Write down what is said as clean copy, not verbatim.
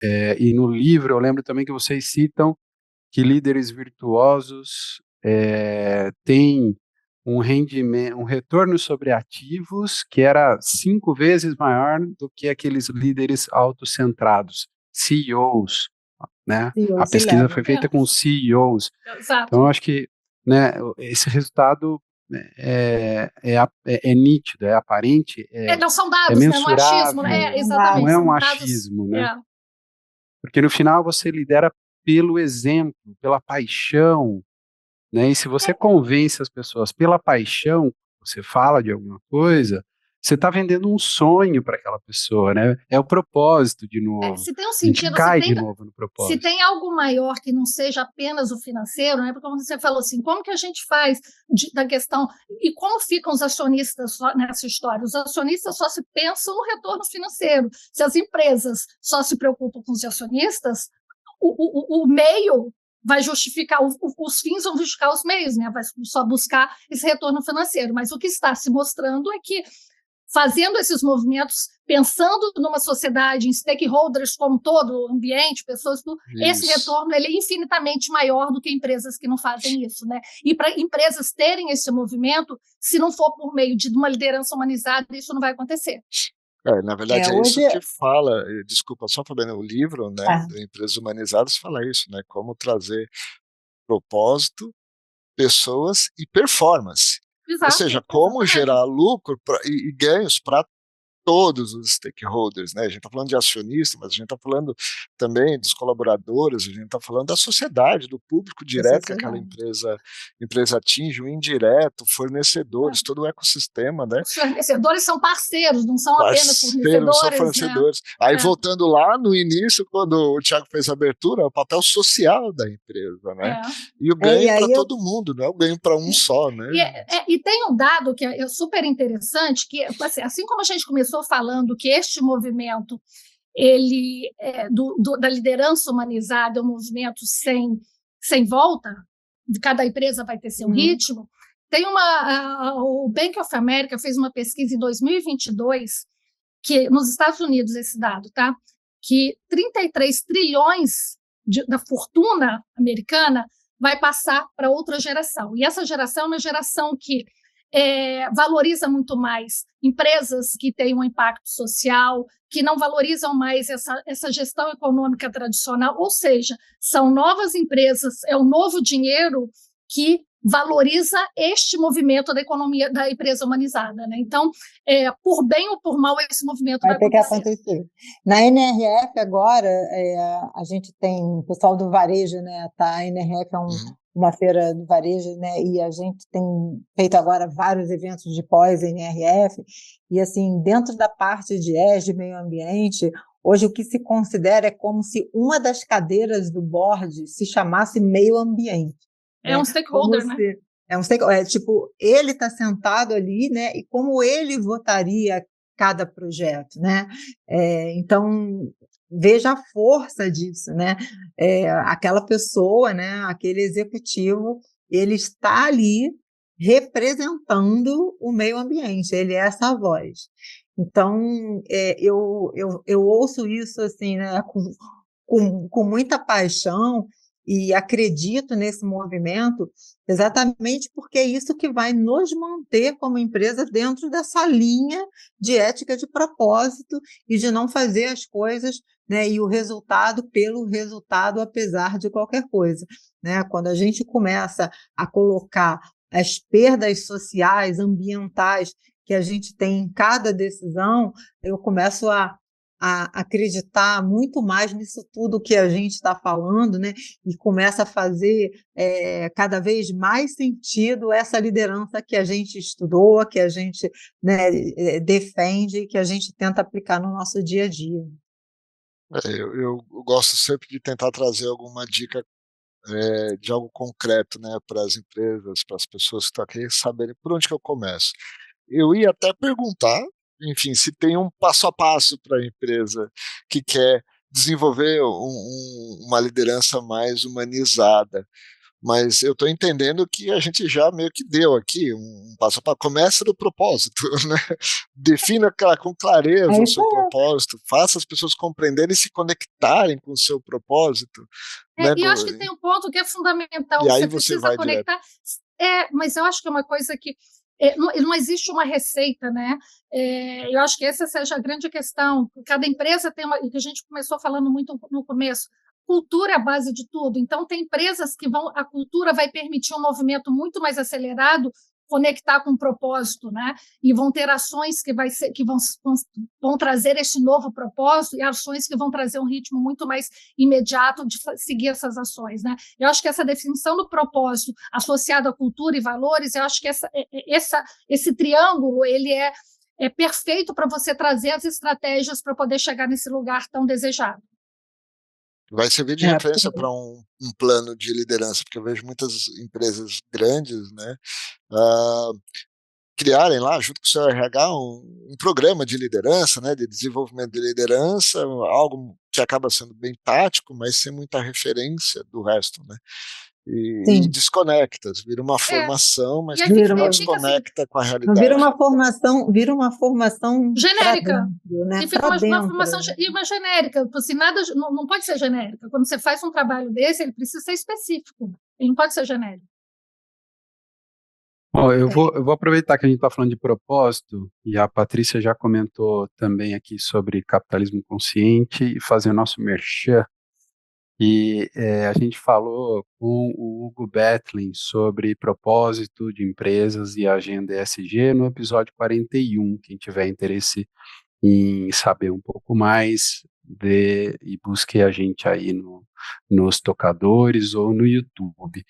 E no livro eu lembro também que vocês citam que líderes virtuosos têm um rendimento, um retorno sobre ativos que era 5 vezes maior do que aqueles líderes autocentrados, CEOs, né? CEO A pesquisa C-Level. foi feita com CEOs. Então, Exato. eu acho que, né, esse resultado é nítido, é aparente, Não são é dados, né? No achismo, mensurável, né? não Exatamente, é um são dados. achismo, né? Porque no final você lidera pelo exemplo, pela paixão, né? E se você convence as pessoas pela paixão, você fala de alguma coisa, você está vendendo um sonho para aquela pessoa, né? É o propósito de novo. Se tem um A gente sentido, cai de novo no se propósito. tem algo maior que não seja apenas o financeiro, né? Porque como você falou assim, como que a gente faz da questão e como ficam os acionistas nessa história? Os acionistas só se pensam no retorno financeiro. Se as empresas só se preocupam com os acionistas, o meio vai justificar, os fins vão justificar os meios, né? Vai só buscar esse retorno financeiro. Mas o que está se mostrando é que fazendo esses movimentos, pensando numa sociedade, em stakeholders como todo o ambiente, pessoas, esse retorno ele é infinitamente maior do que empresas que não fazem isso, né? E para empresas terem esse movimento, se não for por meio de uma liderança humanizada, isso não vai acontecer. Na verdade, é isso que fala, desculpa, só Fabiana, o livro, né, do Empresas Humanizadas fala isso, né, como trazer propósito, pessoas e performance. Exato, ou seja, como exatamente. gerar lucro e ganhos para todos os stakeholders, né? A gente está falando de acionista, mas a gente está falando também dos colaboradores, a gente está falando da sociedade, do público direto que aquela empresa atinge, o indireto, fornecedores, todo o ecossistema, né? Os fornecedores são parceiros, não são apenas fornecedores. Não são fornecedores. Né? Aí, voltando lá no início, quando o Thiago fez a abertura, é o papel social da empresa, né? E o ganho para todo mundo, não é o ganho para um só, né? E tem um dado que é super interessante, que assim como a gente começou falando que este movimento ele da liderança humanizada é um movimento sem volta, cada empresa vai ter seu ritmo. Tem o Bank of America fez uma pesquisa em 2022, que nos Estados Unidos esse dado, tá? Que 33 trilhões da fortuna americana vai passar para outra geração. E essa geração é uma geração que valoriza muito mais empresas que têm um impacto social, que não valorizam mais essa gestão econômica tradicional, ou seja, são novas empresas, é o novo dinheiro que valoriza este movimento da economia da empresa humanizada, né? Então, por bem ou por mal, esse movimento vai ter acontecer. Que acontecer. Na NRF agora, a gente tem o pessoal do varejo, né? Tá, a NRF é uma feira do varejo, né? E a gente tem feito agora vários eventos de pós-NRF, e assim, dentro da parte de ESG, meio ambiente, hoje o que se considera é como se uma das cadeiras do board se chamasse meio ambiente. É um stakeholder, né? Tipo, ele está sentado ali, né? E como ele votaria cada projeto, né? Então, veja a força disso, né? Aquela pessoa, né? Aquele executivo, ele está ali representando o meio ambiente, ele é essa voz. Então, eu ouço isso assim, né? Com muita paixão, e acredito nesse movimento exatamente porque é isso que vai nos manter como empresa dentro dessa linha de ética de propósito e de não fazer as coisas, né, e o resultado pelo resultado, apesar de qualquer coisa, né? Quando a gente começa a colocar as perdas sociais, ambientais que a gente tem em cada decisão, eu começo a acreditar muito mais nisso tudo que a gente está falando, né? E começa a fazer cada vez mais sentido essa liderança que a gente estudou, que a gente, né, defende, que a gente tenta aplicar no nosso dia a dia. Eu gosto sempre de tentar trazer alguma dica de algo concreto, né, para as empresas, para as pessoas que estão aqui saberem por onde que eu começo. Eu ia até perguntar, enfim, se tem um passo a passo para a empresa que quer desenvolver uma liderança mais humanizada. Mas eu estou entendendo que a gente já meio que deu aqui um passo a passo. Começa do propósito, né? Defina com clareza o seu propósito, faça as pessoas compreenderem e se conectarem com o seu propósito. Né? E eu acho que tem um ponto que é fundamental, e aí você precisa vai conectar. Mas eu acho que é uma coisa que não existe uma receita, né? Eu acho que essa seja a grande questão. Cada empresa tem que a gente começou falando muito no começo. Cultura é a base de tudo. Então, tem empresas que a cultura vai permitir um movimento muito mais acelerado, conectar com o propósito, né? E vão ter ações que vão trazer este novo propósito e ações que vão trazer um ritmo muito mais imediato de seguir essas ações, né? Eu acho que essa definição do propósito associado à cultura e valores, eu acho que esse triângulo ele é perfeito para você trazer as estratégias para poder chegar nesse lugar tão desejado. Vai servir de referência para um plano de liderança, porque eu vejo muitas empresas grandes, né, criarem lá, junto com o seu RH, um programa de liderança, né, de desenvolvimento de liderança, algo que acaba sendo bem tático, mas sem muita referência do resto, né? E desconecta, vira uma formação, mas que não desconecta com a realidade. Vira uma formação genérica, dentro, né? E fica uma formação genérica, assim, nada, não pode ser genérica. Quando você faz um trabalho desse, ele precisa ser específico, ele não pode ser genérico. Bom, eu vou aproveitar que a gente está falando de propósito, e a Patrícia já comentou também aqui sobre capitalismo consciente, e fazer o nosso merchan. E a gente falou com o Hugo Betlin sobre propósito de empresas e agenda ESG no episódio 41. Quem tiver interesse em saber um pouco mais, vê e busque a gente aí nos tocadores ou no YouTube.